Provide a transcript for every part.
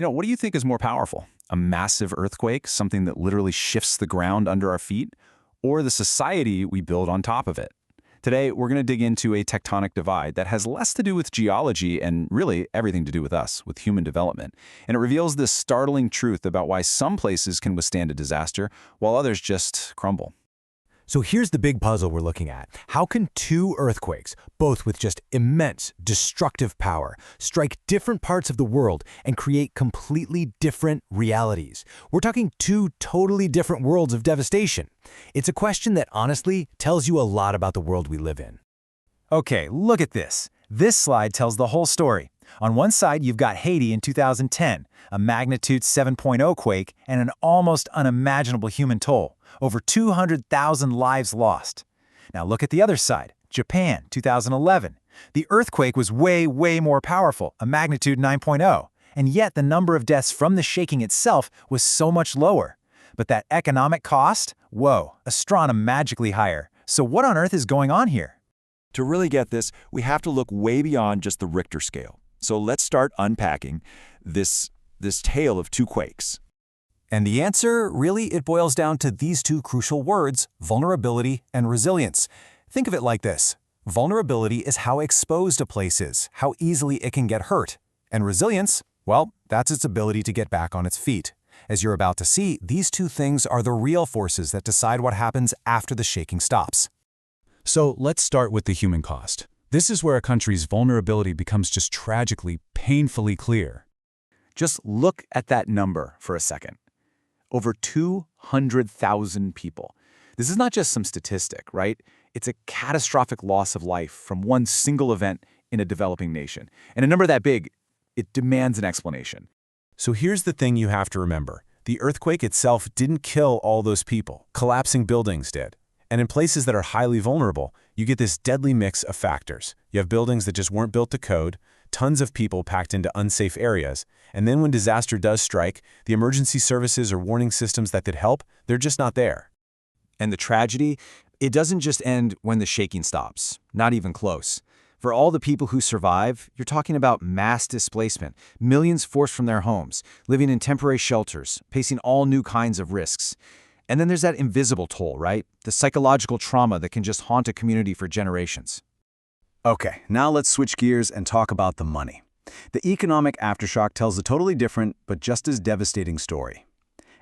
What do you think is more powerful? A massive earthquake, something that literally shifts the ground under our feet, or the society we build on top of it? Today, we're going to dig into a tectonic divide that has less to do with geology and really everything to do with us, with human development. And it reveals this startling truth about why some places can withstand a disaster while others just crumble. So here's the big puzzle we're looking at. How can two earthquakes, both with just immense destructive power, strike different parts of the world and create completely different realities? We're talking two totally different worlds of devastation. It's a question that honestly tells you a lot about the world we live in. Okay, look at this. This slide tells the whole story. On one side, you've got Haiti in 2010, a magnitude 7.0 quake and an almost unimaginable human toll. Over 200,000 lives lost. Now look at the other side, Japan, 2011. The earthquake was way more powerful, a magnitude 9.0, and yet the number of deaths from the shaking itself was so much lower. But that economic cost? Whoa, astronomically higher. So what on earth is going on here? To really get this, we have to look way beyond just the Richter scale. So let's start unpacking this tale of two quakes. And the answer, really, it boils down to these two crucial words, vulnerability and resilience. Think of it like this. Vulnerability is how exposed a place is, how easily it can get hurt. And resilience, well, that's its ability to get back on its feet. As you're about to see, these two things are the real forces that decide what happens after the shaking stops. So let's start with the human cost. This is where a country's vulnerability becomes just tragically, painfully clear. Just look at that number for a second. Over 200,000 people. This is not just some statistic, right? It's a catastrophic loss of life from one single event in a developing nation. And a number that big, it demands an explanation. So here's the thing you have to remember. The earthquake itself didn't kill all those people. Collapsing buildings did. And in places that are highly vulnerable, you get this deadly mix of factors. You have buildings that just weren't built to code, tons of people packed into unsafe areas, and then when disaster does strike, the emergency services or warning systems that could help, they're just not there. And the tragedy, it doesn't just end when the shaking stops, not even close. For all the people who survive, you're talking about mass displacement, millions forced from their homes, living in temporary shelters, facing all new kinds of risks. And then there's that invisible toll, right? The psychological trauma that can just haunt a community for generations. Okay, now let's switch gears and talk about the money. The economic aftershock tells a totally different, but just as devastating story.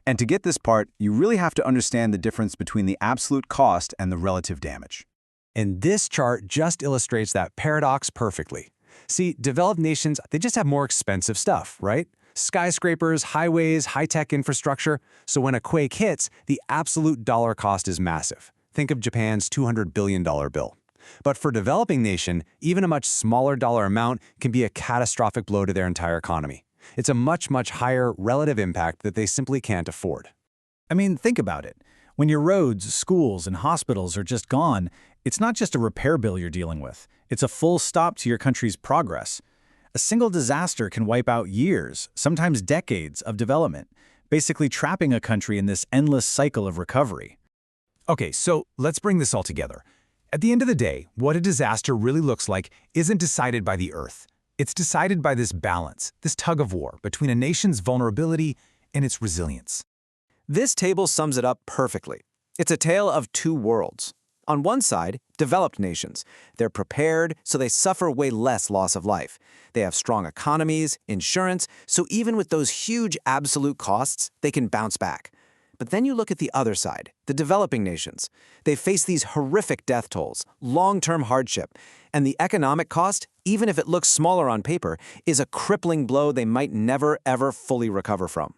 And to get this part, you really have to understand the difference between the absolute cost and the relative damage. And this chart just illustrates that paradox perfectly. See, developed nations, they just have more expensive stuff, right? Skyscrapers, highways, high-tech infrastructure. So when a quake hits, the absolute dollar cost is massive. Think of Japan's $200 billion bill. But for a developing nation, even a much smaller dollar amount can be a catastrophic blow to their entire economy. It's a much higher relative impact that they simply can't afford. I mean, think about it. When your roads, schools, and hospitals are just gone, it's not just a repair bill you're dealing with. It's a full stop to your country's progress. A single disaster can wipe out years, sometimes decades, of development, basically trapping a country in this endless cycle of recovery. Okay, so let's bring this all together. At the end of the day, what a disaster really looks like isn't decided by the Earth. It's decided by this balance, this tug-of-war between a nation's vulnerability and its resilience. This table sums it up perfectly. It's a tale of two worlds. On one side, developed nations. They're prepared, so they suffer way less loss of life. They have strong economies, insurance, so even with those huge absolute costs, they can bounce back. But then you look at the other side, the developing nations. They face these horrific death tolls, long-term hardship, and the economic cost, even if it looks smaller on paper, is a crippling blow they might never, ever fully recover from.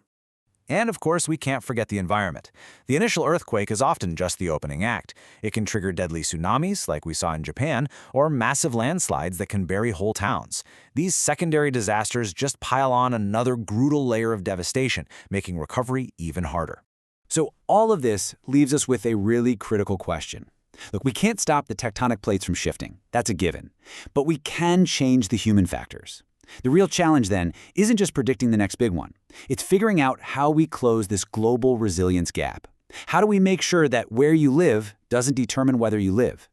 And of course, we can't forget the environment. The initial earthquake is often just the opening act. It can trigger deadly tsunamis, like we saw in Japan, or massive landslides that can bury whole towns. These secondary disasters just pile on another brutal layer of devastation, making recovery even harder. So all of this leaves us with a really critical question. Look, we can't stop the tectonic plates from shifting. That's a given. But we can change the human factors. The real challenge, then, isn't just predicting the next big one. It's figuring out how we close this global resilience gap. How do we make sure that where you live doesn't determine whether you live?